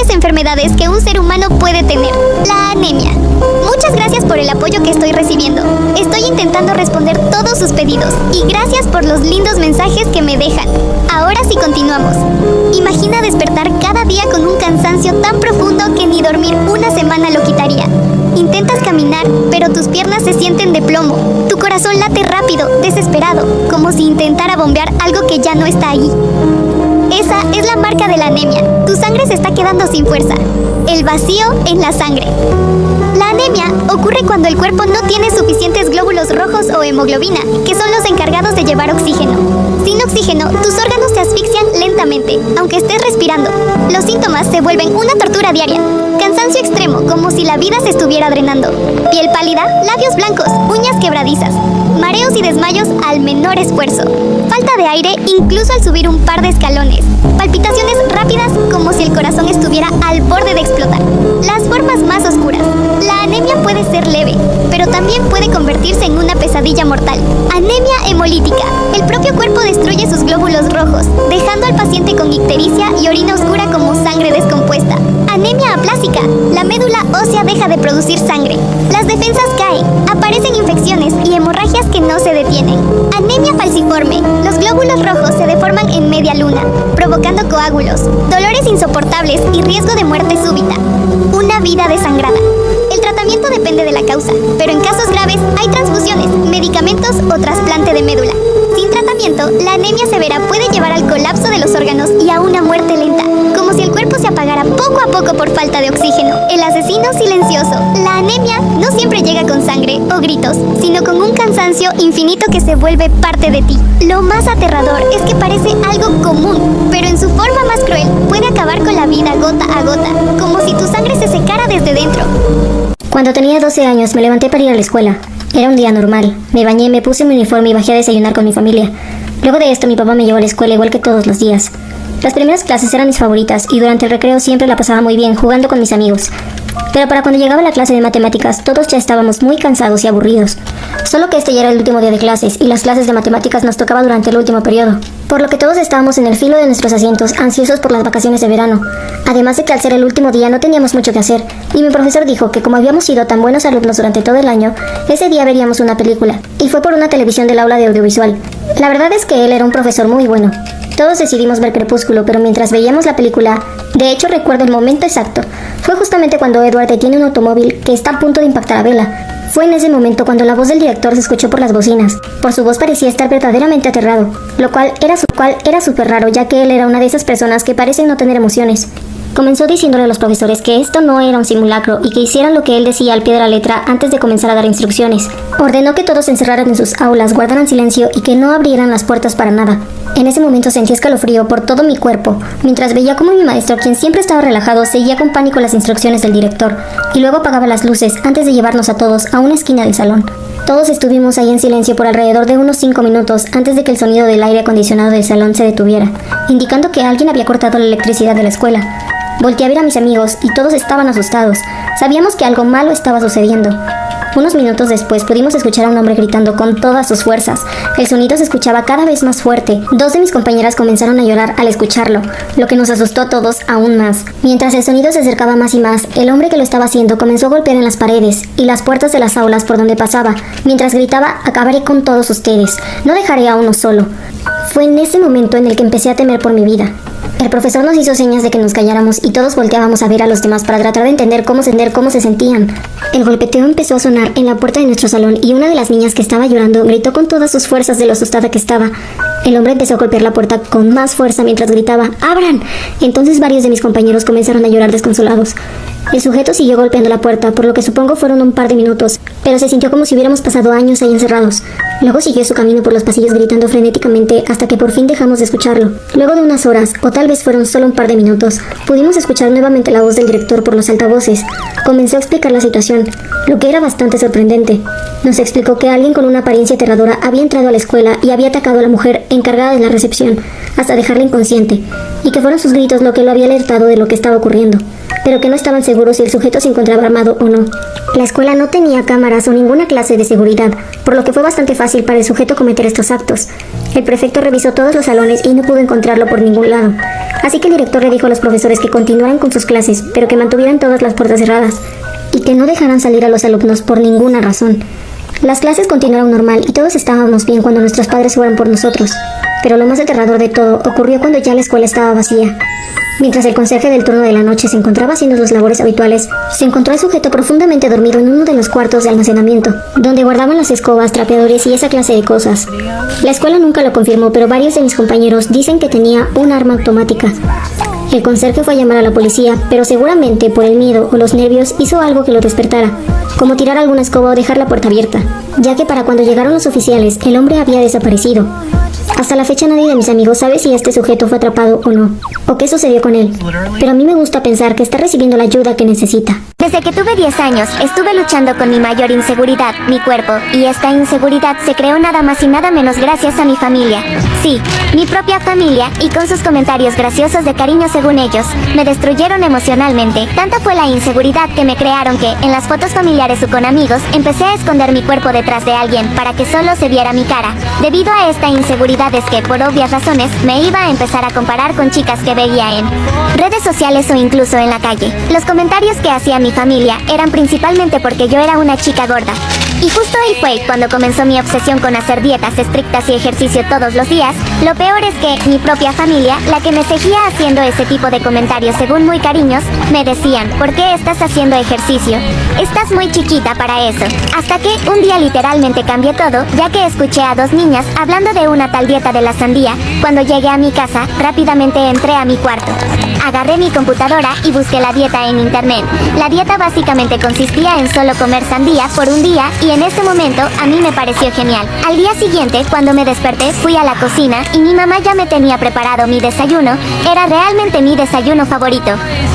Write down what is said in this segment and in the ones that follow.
peores enfermedades que un ser humano puede tener, la anemia. Muchas gracias por el apoyo que estoy recibiendo. Estoy intentando responder todos sus pedidos y gracias por los lindos mensajes que me dejan. Ahora sí continuamos. Imagina despertar cada día con un cansancio tan profundo que ni dormir una semana lo quitaría. Intentas caminar, pero tus piernas se sienten de plomo. Tu corazón late rápido, desesperado, como si intentara bombear algo que ya no está ahí. Esa es la marca de la anemia. Tu sangre se está quedando sin fuerza. El vacío en la sangre. La anemia ocurre cuando el cuerpo no tiene suficientes glóbulos rojos o hemoglobina, que son los encargados de llevar oxígeno. Sin oxígeno, tus órganos se asfixian lentamente, aunque estés respirando. Los síntomas se vuelven una tortura diaria. Cansancio extremo, como si la vida se estuviera drenando. Piel pálida, labios blancos, uñas quebradizas. Mareos y desmayos al menor esfuerzo. Falta de aire incluso al subir un par de escalones. Palpitaciones rápidas como si el corazón estuviera al borde de explotar. Las formas más oscuras. La anemia puede ser leve, pero también puede convertirse en una pesadilla mortal. Anemia hemolítica. El propio cuerpo destruye sus glóbulos rojos, dejando al paciente con ictericia y orina oscura como sangre descompuesta. Anemia aplásica. La médula ósea deja de producir sangre. Las defensas caen, aparecen infecciones y hemorragias que no se detienen. Anemia falciforme. Los glóbulos rojos se deforman en media luna, provocando coágulos, dolores insoportables y riesgo de muerte súbita. Una vida desangrada. El tratamiento depende de la causa, pero en casos graves hay transfusiones, medicamentos o trasplante de médula. Sin tratamiento, la anemia severa puede llevar al colapso de los órganos y a una muerte lenta, como si el cuerpo se apagara poco a poco por falta de oxígeno. El asesino silencioso. La anemia no siempre llega con sangre o gritos, sino con un cansancio infinito que se vuelve parte de ti. Lo más aterrador es que parece algo común, pero en su forma más cruel puede acabar con la vida gota a gota, como si tu sangre se secara desde dentro. Cuando tenía 12 años me levanté para ir a la escuela. Era un día normal. Me bañé, me puse mi uniforme y bajé a desayunar con mi familia. Luego de esto mi papá me llevó a la escuela igual que todos los días. Las primeras clases eran mis favoritas y durante el recreo siempre la pasaba muy bien jugando con mis amigos. Pero para cuando llegaba la clase de matemáticas todos ya estábamos muy cansados y aburridos. Solo que este ya era el último día de clases y las clases de matemáticas nos tocaba durante el último periodo. Por lo que todos estábamos en el filo de nuestros asientos, ansiosos por las vacaciones de verano. Además de que al ser el último día no teníamos mucho que hacer, y mi profesor dijo que como habíamos sido tan buenos alumnos durante todo el año, ese día veríamos una película, y fue por una televisión del aula de audiovisual. La verdad es que él era un profesor muy bueno. Todos decidimos ver Crepúsculo, pero mientras veíamos la película, de hecho recuerdo el momento exacto. Fue justamente cuando Edward detiene un automóvil que está a punto de impactar a Bella. Fue en ese momento cuando la voz del director se escuchó por las bocinas. Por su voz parecía estar verdaderamente aterrado, lo cual era súper raro, ya que él era una de esas personas que parecen no tener emociones. Comenzó diciéndole a los profesores que esto no era un simulacro y que hicieran lo que él decía al pie de la letra antes de comenzar a dar instrucciones. Ordenó que todos se encerraran en sus aulas, guardaran silencio y que no abrieran las puertas para nada. En ese momento sentí escalofrío por todo mi cuerpo, mientras veía cómo mi maestro, quien siempre estaba relajado, seguía con pánico las instrucciones del director, y luego apagaba las luces antes de llevarnos a todos a una esquina del salón. Todos estuvimos ahí en silencio por alrededor de unos 5 minutos antes de que el sonido del aire acondicionado del salón se detuviera, indicando que alguien había cortado la electricidad de la escuela. Volteé a ver a mis amigos y todos estaban asustados. Sabíamos que algo malo estaba sucediendo. Unos minutos después pudimos escuchar a un hombre gritando con todas sus fuerzas. El sonido se escuchaba cada vez más fuerte. 2 de mis compañeras comenzaron a llorar al escucharlo, lo que nos asustó a todos aún más. Mientras el sonido se acercaba más y más, el hombre que lo estaba haciendo comenzó a golpear en las paredes y las puertas de las aulas por donde pasaba, mientras gritaba: "Acabaré con todos ustedes, no dejaré a uno solo". Fue en ese momento en el que empecé a temer por mi vida. El profesor nos hizo señas de que nos calláramos y todos volteábamos a ver a los demás para tratar de entender cómo se sentían. El golpeteo empezó a sonar en la puerta de nuestro salón y una de las niñas que estaba llorando gritó con todas sus fuerzas de lo asustada que estaba. El hombre empezó a golpear la puerta con más fuerza mientras gritaba: "¡Abran!". Entonces varios de mis compañeros comenzaron a llorar desconsolados. El sujeto siguió golpeando la puerta, por lo que supongo fueron un par de minutos, pero se sintió como si hubiéramos pasado años ahí encerrados. Luego siguió su camino por los pasillos gritando frenéticamente hasta que por fin dejamos de escucharlo. Luego de unas horas, o tal vez fueron solo un par de minutos, pudimos escuchar nuevamente la voz del director por los altavoces. Comenzó a explicar la situación, lo que era bastante sorprendente. Nos explicó que alguien con una apariencia aterradora había entrado a la escuela y había atacado a la mujer encargada de la recepción, hasta dejarla inconsciente, y que fueron sus gritos lo que lo había alertado de lo que estaba ocurriendo. pero que no estaban seguros si el sujeto se encontraba armado o no. La escuela no tenía cámaras o ninguna clase de seguridad, por lo que fue bastante fácil para el sujeto cometer estos actos. El prefecto revisó todos los salones y no pudo encontrarlo por ningún lado. Así que el director le dijo a los profesores que continuaran con sus clases, pero que mantuvieran todas las puertas cerradas y que no dejaran salir a los alumnos por ninguna razón. Las clases continuaron normal y todos estábamos bien cuando nuestros padres fueron por nosotros. Pero lo más aterrador de todo ocurrió cuando ya la escuela estaba vacía. Mientras el conserje del turno de la noche se encontraba haciendo sus labores habituales, se encontró al sujeto profundamente dormido en uno de los cuartos de almacenamiento, donde guardaban las escobas, trapeadores y esa clase de cosas. La escuela nunca lo confirmó, pero varios de mis compañeros dicen que tenía un arma automática. El conserje fue a llamar a la policía, pero seguramente por el miedo o los nervios hizo algo que lo despertara, como tirar alguna escoba o dejar la puerta abierta, ya que para cuando llegaron los oficiales, el hombre había desaparecido. Hasta la fecha nadie de mis amigos sabe si este sujeto fue atrapado o no, o qué sucedió con él, pero a mí me gusta pensar que está recibiendo la ayuda que necesita. Desde que tuve 10 años, estuve luchando con mi mayor inseguridad, mi cuerpo, y esta inseguridad se creó nada más y nada menos gracias a mi familia. Sí, mi propia familia, y con sus comentarios graciosos de cariño según ellos, me destruyeron emocionalmente. Tanta fue la inseguridad que me crearon que, en las fotos familiares o con amigos, empecé a esconder mi cuerpo detrás de alguien para que solo se viera mi cara. Debido a esta inseguridad es que, por obvias razones, me iba a empezar a comparar con chicas que veía en redes sociales o incluso en la calle. Los comentarios que hacía mi familia eran principalmente porque yo era una chica gorda. Y justo ahí fue cuando comenzó mi obsesión con hacer dietas estrictas y ejercicio todos los días. Lo peor es que mi propia familia, la que me seguía haciendo ese tipo de comentarios según muy cariños, me decían, ¿por qué estás haciendo ejercicio? Estás muy chiquita para eso. Hasta que un día literalmente cambié todo, ya que escuché a dos niñas hablando de una tal dieta de la sandía. Cuando llegué a mi casa, rápidamente entré a mi cuarto. Agarré mi computadora y busqué la dieta en internet. La dieta básicamente consistía en solo comer sandía por un día y en ese momento a mí me pareció genial. Al día siguiente, cuando me desperté, fui a la cocina y mi mamá ya me tenía preparado mi desayuno. Era realmente mi desayuno favorito.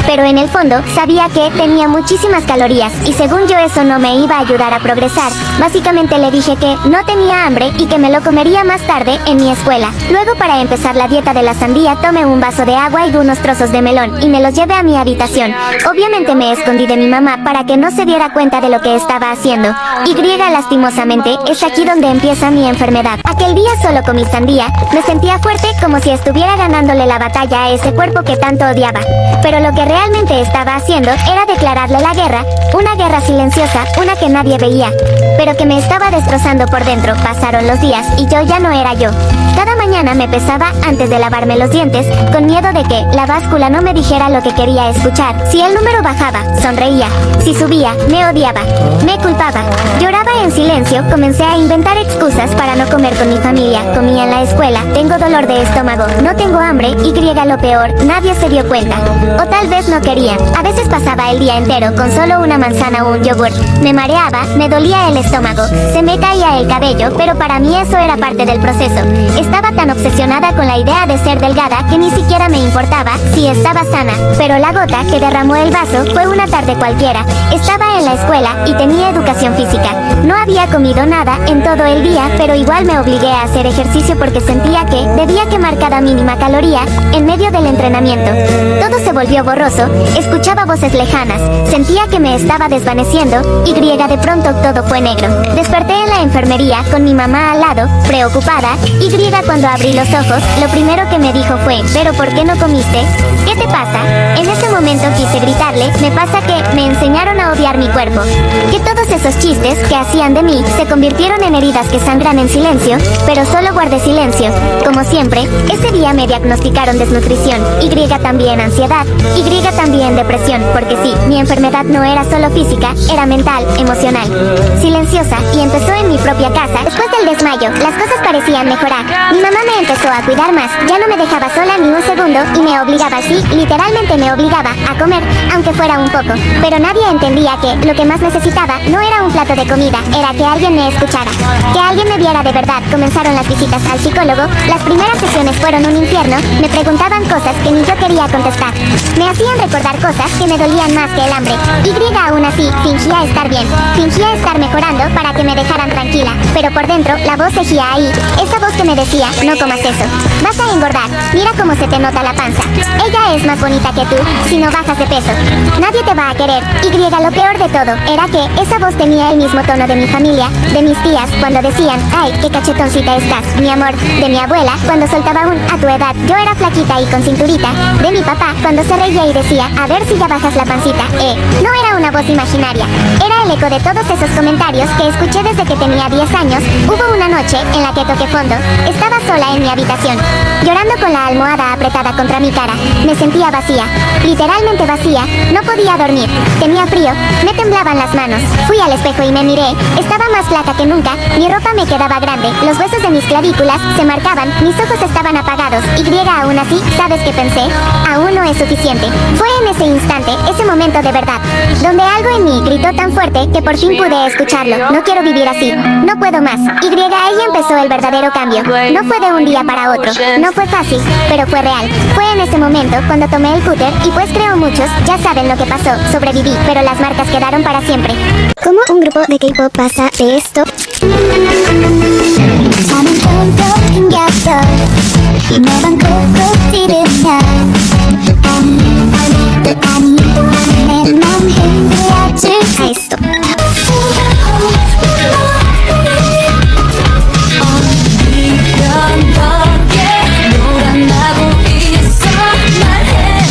Pero en el fondo, sabía que tenía muchísimas calorías y según yo eso no me iba a ayudar a progresar. Básicamente le dije que no tenía hambre y que me lo comería más tarde en mi escuela. Luego, para empezar la dieta de la sandía, tomé un vaso de agua y unos trozos de melón y me los llevé a mi habitación. Obviamente me escondí de mi mamá para que no se diera cuenta de lo que estaba haciendo. Y lastimosamente es aquí donde empieza mi enfermedad. Aquel día solo comí sandía, me sentía fuerte como si estuviera ganándole la batalla a ese cuerpo que tanto odiaba. Pero lo que realmente estaba haciendo era declararle la guerra, una guerra silenciosa, una que nadie veía, pero que me estaba destrozando por dentro. Pasaron los días y yo ya no era yo. Cada mañana me pesaba antes de lavarme los dientes, con miedo de que la báscula no me dijera lo que quería escuchar. Si el número bajaba, sonreía. Si subía, me odiaba. Me culpaba. Lloraba en silencio, comencé a inventar excusas para no comer con mi familia. Comía en la escuela, tengo dolor de estómago, no tengo hambre, y lo peor, nadie se dio cuenta. O tal vez no querían. A veces pasaba el día entero con solo una manzana o un yogur. Me mareaba, me dolía el estómago, se me caía el cabello, pero para mí eso era parte del proceso. Estaba tan obsesionada con la idea de ser delgada que ni siquiera me importaba si estaba sana. Pero la gota que derramó el vaso fue una tarde cualquiera. Estaba en la escuela y tenía educación física. No había comido nada en todo el día, pero igual me obligué a hacer ejercicio porque sentía que debía quemar cada mínima caloría en medio del entrenamiento. Todo se volvió borroso, escuchaba voces lejanas, sentía que me estaba desvaneciendo y de pronto todo fue negro. Desperté en la enfermería con mi mamá al lado, preocupada, y cuando abrí los ojos, lo primero que me dijo fue, ¿pero por qué no comiste? ¿Qué te pasa? En ese momento quise gritarle, me pasa que me enseñaron a odiar mi cuerpo. Que todos esos chistes que hacían de mí se convirtieron en heridas que sangran en silencio, pero solo guardé silencio. Como siempre, ese día me diagnosticaron desnutrición, Y también ansiedad, Y también depresión, porque sí, mi enfermedad no era solo física, era mental, emocional, silenciosa, y empezó en mi propia casa. Después del desmayo, las cosas parecían mejorar. Mi mamá me empezó a cuidar más, ya no me dejaba sola ni un segundo y me obligaba, sí, literalmente me obligaba a comer, aunque fuera un poco. Pero nadie entendía que lo que más necesitaba no era un plato de comida, era que alguien me escuchara, que alguien me viera de verdad. Comenzaron las visitas al psicólogo, las primeras sesiones fueron un infierno, me preguntaban cosas que ni yo quería contestar. Me hacían recordar cosas que me dolían más que el hambre. Y aún así, fingía estar bien, fingía estar mejorando para que me dejaran tranquila, pero por dentro la voz seguía ahí, esa voz que me decía, no comas eso, vas a engordar, mira cómo se te nota la panza, ella es más bonita que tú, si no bajas de peso. Nadie te va a querer. Y lo peor de todo era que esa voz tenía el mismo tono de mi familia, de mis tías, cuando decían, ay, qué cachetoncita estás, mi amor, de mi abuela, cuando soltaba un, a tu edad, yo era flaquita y con cinturita, de mi papá, cuando se reía y decía, a ver si ya bajas la pancita, no era una voz imaginaria, era el eco de todos esos comentarios que escuché desde que tenía 10 años. Hubo una noche en la que toqué fondo, estaba sola en mi habitación, llorando con la almohada apretada contra mi cara, me sentía vacía, literalmente vacía, no podía dormir, tenía frío, me temblaban las manos, fui al espejo y me miré, estaba más flaca que nunca, mi ropa me quedaba grande, los huesos de mis clavículas se marcaban, mis ojos estaban apagados, y aún así, ¿sabes qué pensé? Aún no es suficiente. Fue en ese instante, ese momento de verdad, donde algo en mí gritó tan fuerte que por fin pude escucharlo. No quiero vivir así, no puedo más. Y ahí empezó el verdadero cambio. No fue de un día para otro, no fue fácil, pero fue real. Fue en ese momento cuando tomé el cúter y pues creo muchos ya saben lo que pasó. Sobreviví, pero las marcas quedaron para siempre. ¿Cómo un grupo de K-pop pasa de esto? A esto.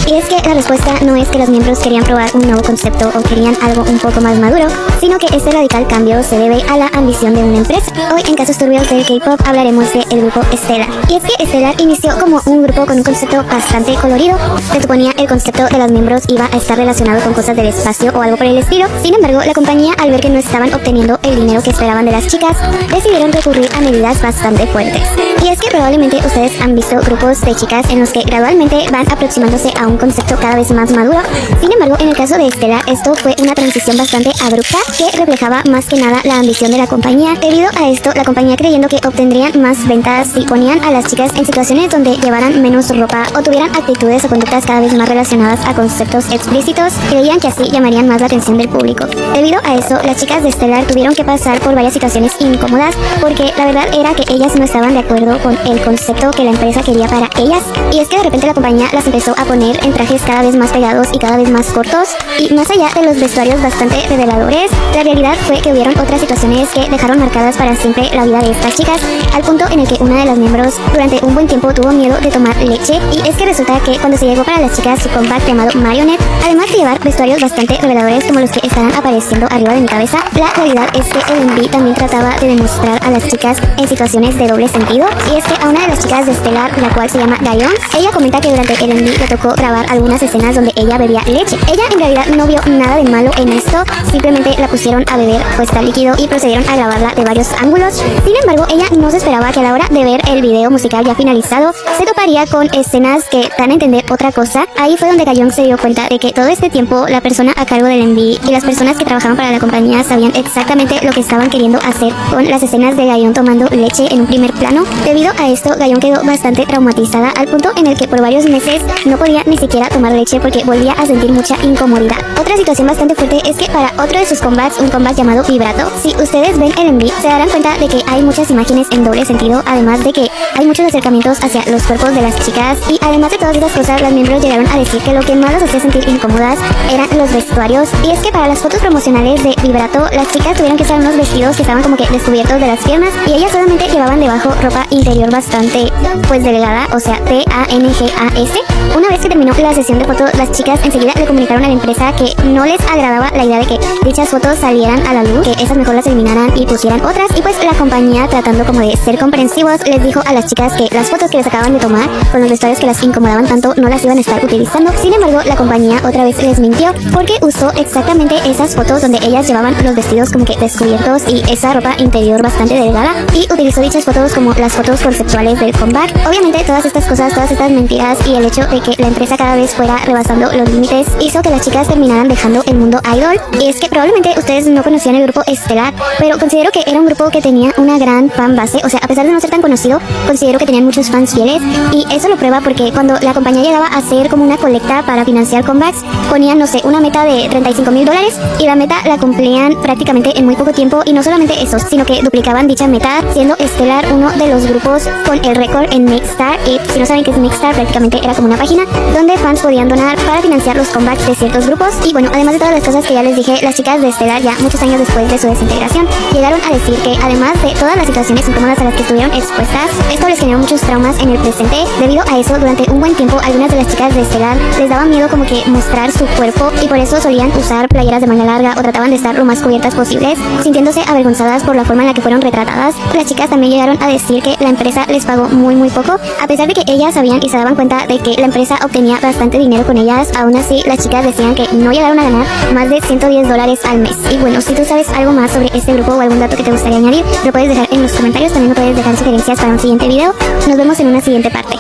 Y es que la respuesta no es que los miembros querían probar un nuevo concepto o querían algo un poco más maduro, sino que este radical cambio se debe a la ambición de una empresa. Hoy en Casos Turbios del K-pop hablaremos del grupo Stellar. Y es que Stellar inició como un grupo con un concepto bastante colorido. Se suponía el concepto de los miembros iba a estar relacionado con cosas del espacio o algo por el estilo. Sin embargo, la compañía, al ver que no estaban obteniendo el dinero que esperaban de las chicas, decidieron recurrir a medidas bastante fuertes. Y es que probablemente ustedes han visto grupos de chicas en los que gradualmente van aproximándose a un concepto cada vez más maduro. Sin embargo, en el caso de Stellar, esto fue una transición bastante abrupta que reflejaba más que nada la ambición de la compañía. Debido a esto, la compañía, creyendo que obtendrían más ventas si ponían a las chicas en situaciones donde llevaran menos ropa o tuvieran actitudes o conductas cada vez más relacionadas a conceptos explícitos, creían que así llamarían más la atención del público. Debido a eso, las chicas de Stellar tuvieron que pasar por varias situaciones incómodas porque la verdad era que ellas no estaban de acuerdo con el concepto que la empresa quería para ellas. Y es que de repente la compañía las empezó a poner en trajes cada vez más pegados y cada vez más cortos, y más allá de los vestuarios bastante reveladores, la realidad fue que hubieron otras situaciones que dejaron marcadas para siempre la vida de estas chicas, al punto en el que una de las miembros durante un buen tiempo tuvo miedo de tomar leche. Y es que resulta que cuando se llegó para las chicas su comeback llamado Marionette, además de llevar vestuarios bastante reveladores como los que estarán apareciendo arriba de mi cabeza, la realidad es que el MV también trataba de demostrar a las chicas en situaciones de doble sentido. Y es que a una de las chicas de Stellar, la cual se llama Gayon, ella comenta que durante el MV le tocó grabar algunas escenas donde ella bebía leche. Ella en realidad no vio nada de malo en esto, simplemente la pusieron a beber puesta líquido y procedieron a grabarla de varios ángulos. Sin embargo, ella no se esperaba que a la hora de ver el video musical ya finalizado se toparía con escenas que dan a entender otra cosa. Ahí fue donde Gayon se dio cuenta de que todo este tiempo la persona a cargo del MV y las personas que trabajaban para la compañía sabían exactamente lo que estaban queriendo hacer con las escenas de Gayon tomando leche en un primer plano. Debido a esto, Gayon quedó bastante traumatizada al punto en el que por varios meses no podía ni siquiera tomar leche porque volvía a sentir mucha incomodidad. Otra situación bastante fuerte es que para otro de sus comebacks, un comeback llamado Vibrato, si ustedes ven el MV se darán cuenta de que hay muchas imágenes en doble sentido, además de que hay muchos acercamientos hacia los cuerpos de las chicas, y además de todas estas cosas, los miembros llegaron a decir que lo que más las hacía sentir incómodas eran los vestuarios. Y es que para las fotos promocionales de Vibrato, las chicas tuvieron que usar unos vestidos que estaban como que descubiertos de las piernas, y ellas solamente llevaban debajo ropa interior bastante pues delgada, o sea TANGAS. Una vez que terminó la sesión de fotos, las chicas enseguida le comunicaron a la empresa que no les agradaba la idea de que dichas fotos salieran a la luz, que esas mejor las eliminaran y pusieran otras. Y pues la compañía, tratando como de ser comprensivos, les dijo a las chicas que las fotos que les acaban de tomar con los vestuarios que las incomodaban tanto no las iban a estar utilizando. Sin embargo, la compañía otra vez les mintió porque usó exactamente esas fotos donde ellas llevaban los vestidos como que descubiertos y esa ropa interior bastante delgada, y utilizó dichas fotos como las fotos conceptuales del comeback. Obviamente todas estas cosas, todas estas mentiras y el hecho de que la empresa cada vez fuera rebasando los límites hizo que las chicas terminaran dejando el mundo idol. Y es que probablemente ustedes no conocían el grupo Stellar, pero considero que era un grupo que tenía una gran fan base. O sea, a pesar de no ser tan conocido, considero que tenían muchos fans fieles, y eso lo prueba porque cuando la compañía llegaba a hacer como una colecta para financiar comebacks, ponían, no sé, una meta de $35,000 y la meta la cumplían prácticamente en muy poco tiempo. Y no solamente eso, sino que duplicaban dicha meta, siendo Stellar uno de los grupos con el récord en Mixstar. Y si no saben qué es Mixstar, prácticamente era como una página donde fans podían donar para financiar los comebacks de ciertos grupos. Y bueno, además de todas las cosas que ya les dije, las chicas de Stellar, ya muchos años después de su desintegración, llegaron a decir que además de todas las situaciones incómodas a las que estuvieron expuestas, esto les generó muchos traumas en el presente. Debido a eso, durante un buen tiempo, algunas de las chicas de Stellar les daba miedo como que mostrar su cuerpo, y por eso solían usar playeras de manga larga o trataban de estar lo más cubiertas posibles, sintiéndose avergonzadas por la forma en la que fueron retratadas. Las chicas también llegaron a decir que la empresa les pagó muy poco, a pesar de que ellas sabían y se daban cuenta de que la empresa obtenía bastante dinero con ellas. Aún así, las chicas decían que no llegaron a ganar más de $110 al mes. Y bueno, si tú sabes algo más sobre este grupo o algún dato que te gustaría añadir, lo puedes dejar en los comentarios. También me puedes dejar sugerencias para un siguiente video. Nos vemos en una siguiente parte.